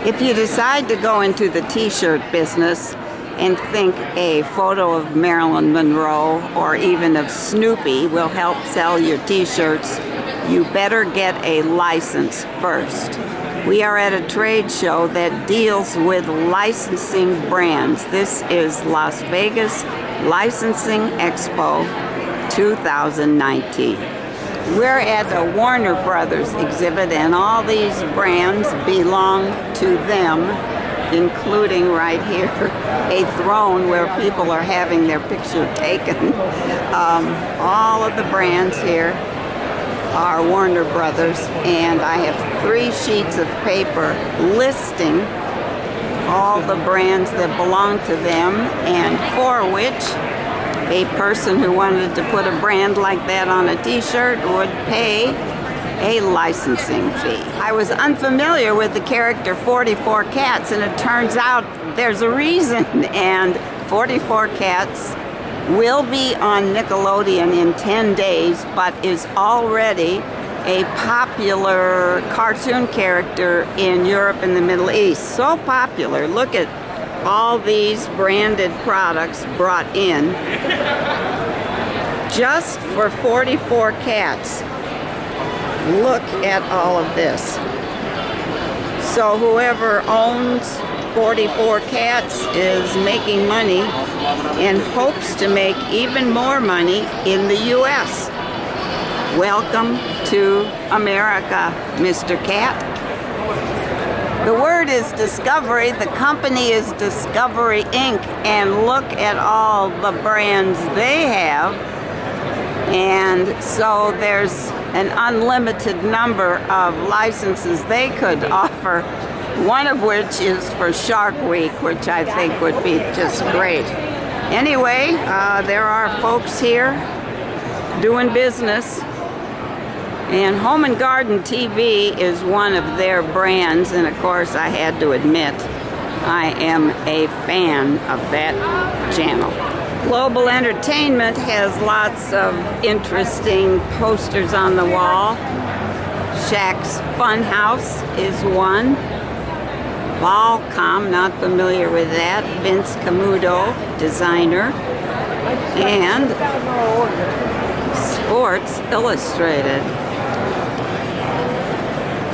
If you decide to go into the t-shirt business and think a photo of Marilyn Monroe or even of Snoopy will help sell your t-shirts, you better get a license first. We are at a trade show that deals with licensing brands. This is Las Vegas Licensing Expo 2019. We're at the Warner Brothers exhibit, and all these brands belong to them, including right here, a throne where people are having their picture taken. All of the brands here are Warner Brothers, and I have 3 sheets of paper listing all the brands that belong to them, and for which a person who wanted to put a brand like that on a t-shirt would pay a licensing fee. I was unfamiliar with the character 44 Cats, and it turns out there's a reason, and 44 Cats will be on Nickelodeon in 10 days, but is already a popular cartoon character in Europe and the Middle East. So popular, look at all these branded products brought in just for 44 Cats. Look at all of this. So whoever owns 44 Cats is making money and hopes to make even more money in the U.S. Welcome to America, Mr. Cat. The word is Discovery. The company is Discovery Inc. And look at all the brands they have. And so there's an unlimited number of licenses they could offer, one of which is for Shark Week, which I think would be just great. Anyway, there are folks here doing business. And Home and Garden TV is one of their brands, and of course I had to admit I am a fan of that channel. Global Entertainment has lots of interesting posters on the wall. Shaq's Funhouse is one. Volcom, not familiar with that. Vince Camuto, designer. And Sports Illustrated.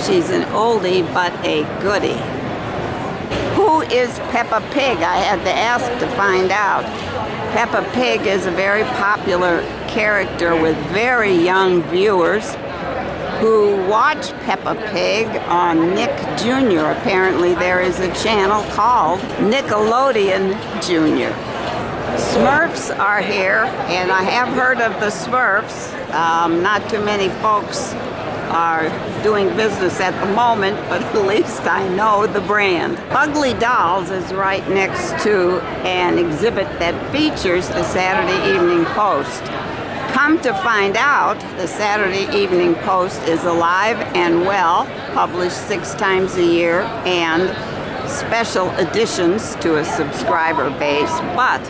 She's an oldie, but a goodie. Who is Peppa Pig? I had to ask to find out. Peppa Pig is a very popular character with very young viewers who watch Peppa Pig on Nick Jr. Apparently there is a channel called Nickelodeon Jr. Smurfs are here, and I have heard of the Smurfs. Not too many folks are doing business at the moment, but at least I know the brand. Ugly Dolls is right next to an exhibit that features the Saturday Evening Post. Come to find out, the Saturday Evening Post is alive and well, published 6 times a year, and special additions to a subscriber base, but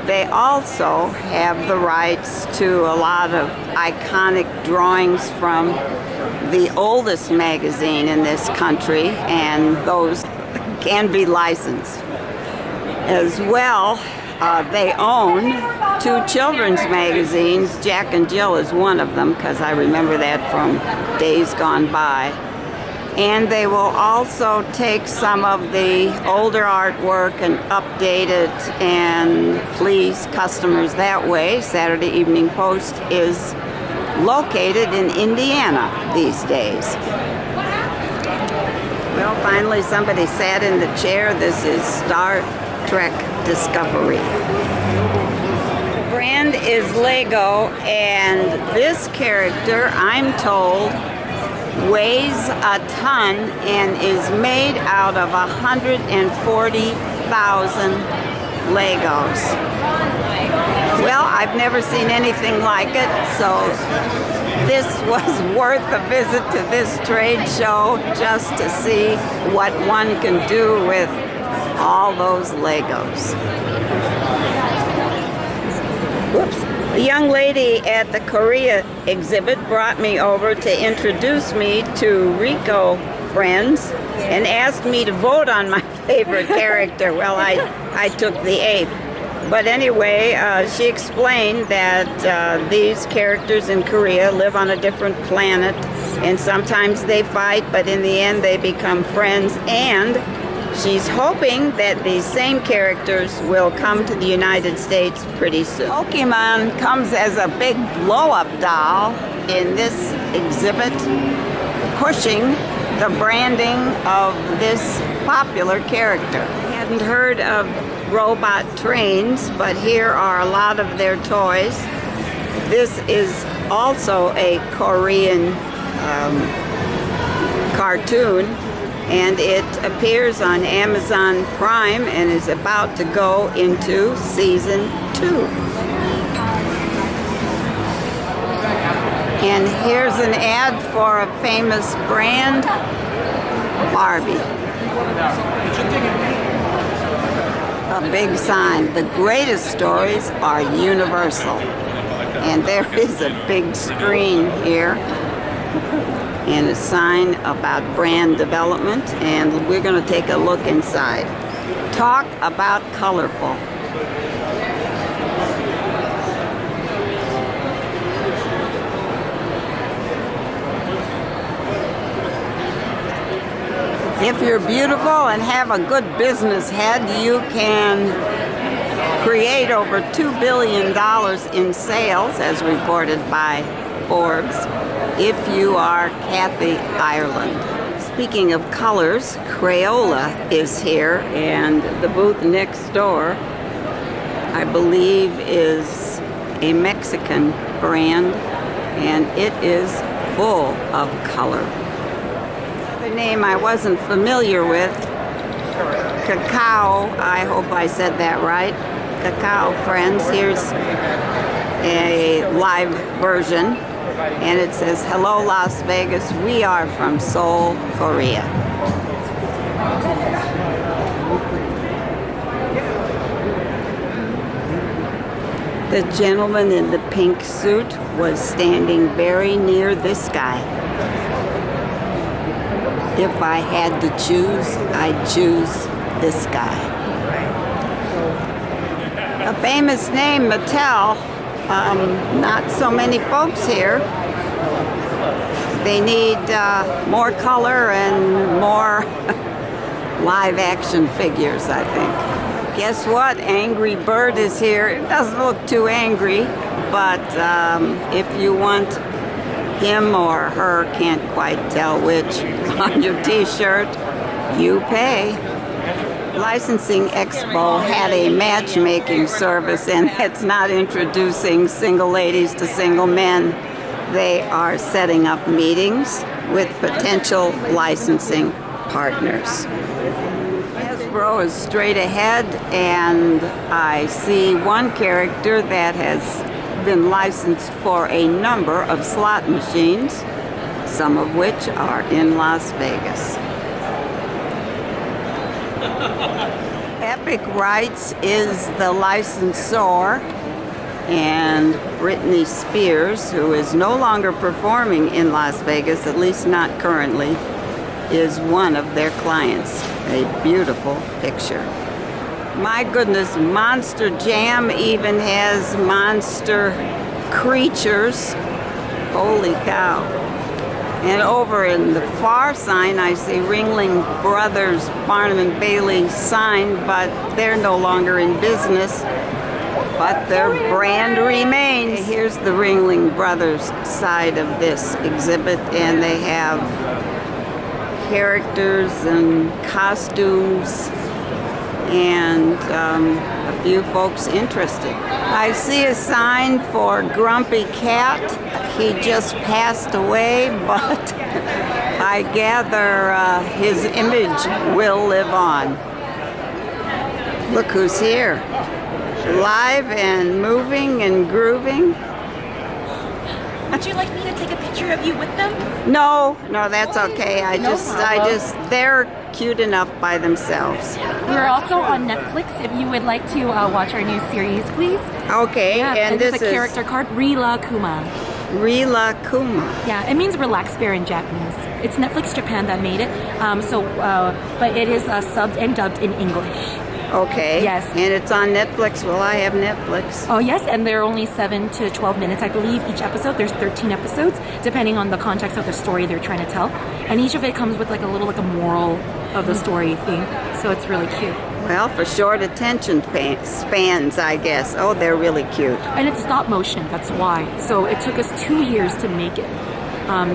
they also have the rights to a lot of iconic drawings from the oldest magazine in this country, and those can be licensed. As well, they own 2 children's magazines. Jack and Jill is one of them, because I remember that from days gone by. And they will also take some of the older artwork and update it and please customers that way. Saturday Evening Post is located in Indiana these days. Well, finally somebody sat in the chair. This is Star Trek Discovery. The brand is Lego, and this character, I'm told, weighs a ton and is made out of 140,000 Legos. Well, I've never seen anything like it, so this was worth a visit to this trade show just to see what one can do with all those Legos. Whoops. A young lady at the Korea exhibit brought me over to introduce me to Rico friends and asked me to vote on my favorite character. Well, I took the ape. But anyway, she explained that these characters in Korea live on a different planet, and sometimes they fight, but in the end they become friends, and she's hoping that these same characters will come to the United States pretty soon. Pokemon comes as a big blow-up doll in this exhibit, pushing the branding of this popular character. I hadn't heard of robot trains, but here are a lot of their toys. This is also a Korean cartoon, and it appears on Amazon Prime and is about to go into season 2. And here's an ad for a famous brand, Barbie. A big sign. The greatest stories are universal. And there is a big screen here and a sign about brand development, and we're going to take a look inside. Talk about colorful. If you're beautiful and have a good business head, you can create over $2 billion in sales, as reported by Forbes, if you are Kathy Ireland. Speaking of colors, Crayola is here, and the booth next door, I believe, is a Mexican brand, and it is full of color. Another name I wasn't familiar with, Cacao, I hope I said that right. Cacao Friends, here's a live version, and it says, "Hello Las Vegas, we are from Seoul, Korea." The gentleman in the pink suit was standing very near this guy. If I had to choose, I'd choose this guy. A famous name, Mattel. Not so many folks here. They need more color and more live action figures, I think. Guess what? Angry Bird is here. It doesn't look too angry, but if you want him or her, can't quite tell which, on your t-shirt, you pay. Licensing Expo had a matchmaking service, and it's not introducing single ladies to single men. They are setting up meetings with potential licensing partners. Hasbro is straight ahead, and I see one character that has been licensed for a number of slot machines, some of which are in Las Vegas. Epic Rights is the licensor, and Britney Spears, who is no longer performing in Las Vegas, at least not currently, is one of their clients. A beautiful picture. My goodness, Monster Jam even has monster creatures. Holy cow. And over in the far sign, I see Ringling Brothers, Barnum and Bailey sign, but they're no longer in business. But their brand remains. Here's the Ringling Brothers side of this exhibit, and they have characters and costumes and a few folks interested. I see a sign for Grumpy Cat. He just passed away, but I gather his image will live on. Look who's here. Live and moving and grooving. Would you like me to take a picture of you with them? No, that's okay. I just, they're cute enough by themselves. We're also on Netflix if you would like to watch our new series, please. Okay, Yeah, and this is a character card, Rila Kuma. Rilakuma. Yeah, it means relaxed bear in Japanese. It's Netflix Japan that made it. But it is subbed and dubbed in English. Okay. Yes. And it's on Netflix. Well, I have Netflix. Oh yes, and they're only 7 to 12 minutes, I believe, each episode. There's 13 episodes, depending on the context of the story they're trying to tell. And each of it comes with like a moral of the story thing. So it's really cute. Well, for short attention spans, I guess. Oh, they're really cute. And it's stop motion, that's why. So it took us 2 years to make it.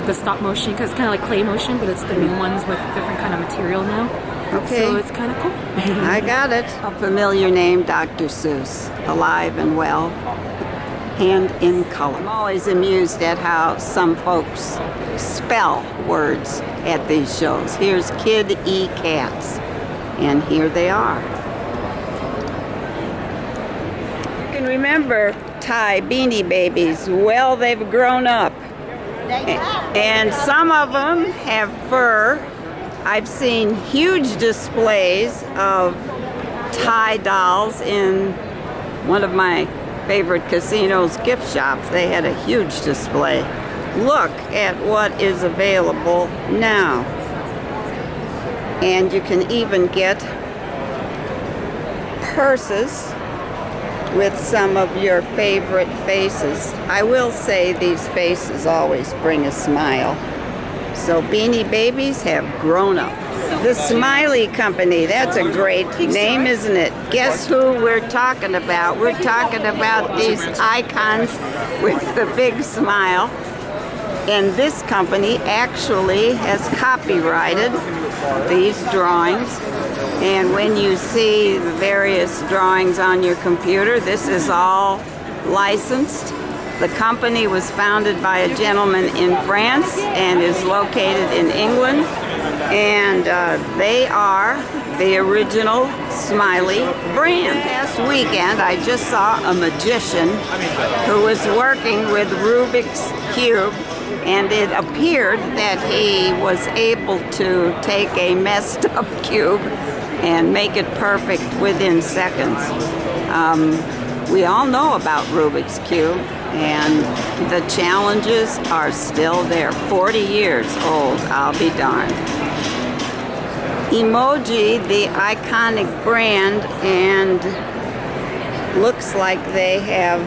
The stop motion, because it's kind of like clay motion, but it's the new ones with different kind of material now. Okay. So it's kind of cool. I got it. A familiar name, Dr. Seuss. Alive and well, and in color. I'm always amused at how some folks spell words at these shows. Here's Kid E Cats, and here they are. You can remember Thai Beanie Babies. Well, they've grown up. And some of them have fur. I've seen huge displays of Thai dolls in one of my favorite casinos, gift shops. They had a huge display. Look at what is available now. And you can even get purses with some of your favorite faces. I will say these faces always bring a smile. So Beanie Babies have grown up. The Smiley Company, that's a great name, isn't it? Guess who we're talking about? We're talking about these icons with the big smile. And this company actually has copyrighted these drawings. And when you see the various drawings on your computer, this is all licensed. The company was founded by a gentleman in France and is located in England. And they are the original Smiley brand. Last weekend, I just saw a magician who was working with Rubik's Cube, and it appeared that he was able to take a messed up cube and make it perfect within seconds. We all know about Rubik's Cube, and the challenges are still there. 40 years old, I'll be darned. Emoji, the iconic brand, and looks like they have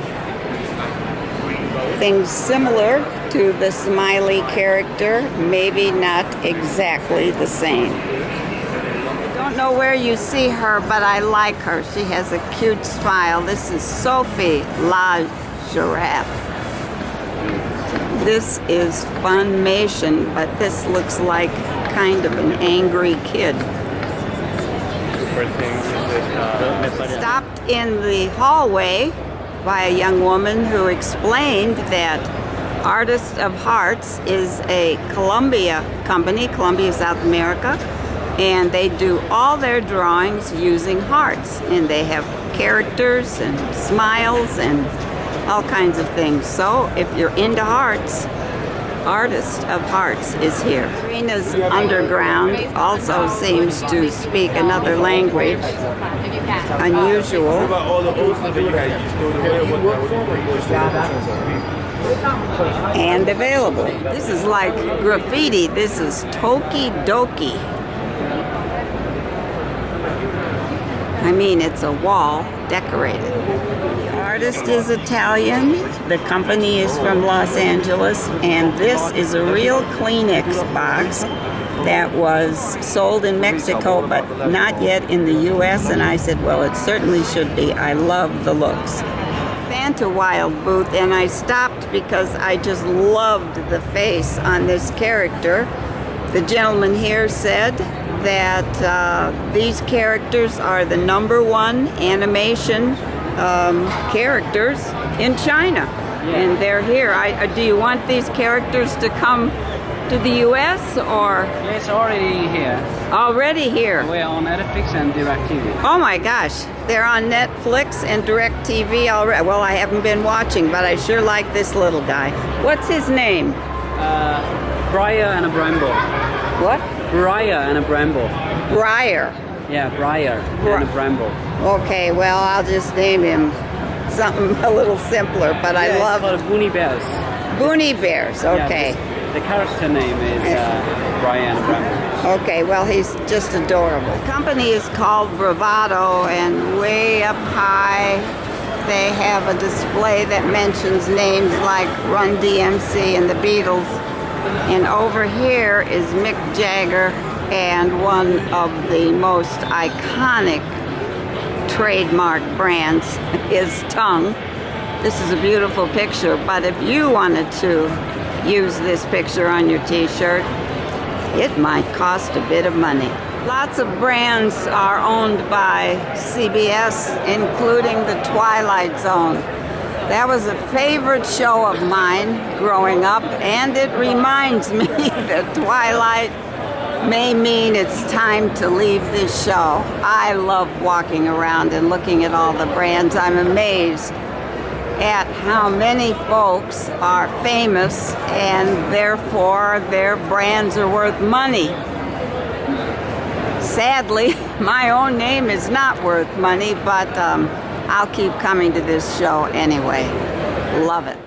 things similar to the Smiley character, maybe not exactly the same. I don't know where you see her, but I like her. She has a cute smile. This is Sophie La Giraffe. This is Funimation, but this looks like kind of an angry kid. Stopped in the hallway by a young woman who explained that Artist of Hearts is a Colombia company, Colombia, South America, and they do all their drawings using hearts, and they have characters and smiles and all kinds of things. So if you're into hearts, Artist of Hearts is here. Trina's Underground also seems to speak another language, unusual. And available. This is like graffiti. This is Toki Doki. I mean, it's a wall decorated. The artist is Italian. The company is from Los Angeles. And this is a real Kleenex box that was sold in Mexico, but not yet in the U.S. And I said, well, it certainly should be. I love the looks. Fanta Wild booth, and I stopped because I just loved the face on this character. The gentleman here said that these characters are the #1 animation characters in China, and they're here. Do you want these characters to come to the U.S. or? It's already here. Already here. We're on Netflix and DirecTV. Oh my gosh, they're on Netflix and DirecTV already. Well, I haven't been watching, but I sure like this little guy. What's his name? Briar and a Bramble. What? Briar and a Bramble. Briar. Yeah, Briar and a Bramble. Okay, well, I'll just name him something a little simpler, but I love It's called Goonie Bears. Booney Bears, okay. Yeah, the character name is Brian and Bramble. Okay, well, he's just adorable. The company is called Bravado, and way up high they have a display that mentions names like Run DMC and the Beatles. And over here is Mick Jagger and one of the most iconic trademark brands, his tongue. This is a beautiful picture, but if you wanted to use this picture on your t-shirt, it might cost a bit of money. Lots of brands are owned by CBS, including the Twilight Zone. That was a favorite show of mine growing up, and it reminds me that Twilight may mean it's time to leave this show. I love walking around and looking at all the brands. I'm amazed at how many folks are famous and therefore their brands are worth money. Sadly, my own name is not worth money, but I'll keep coming to this show anyway. Love it.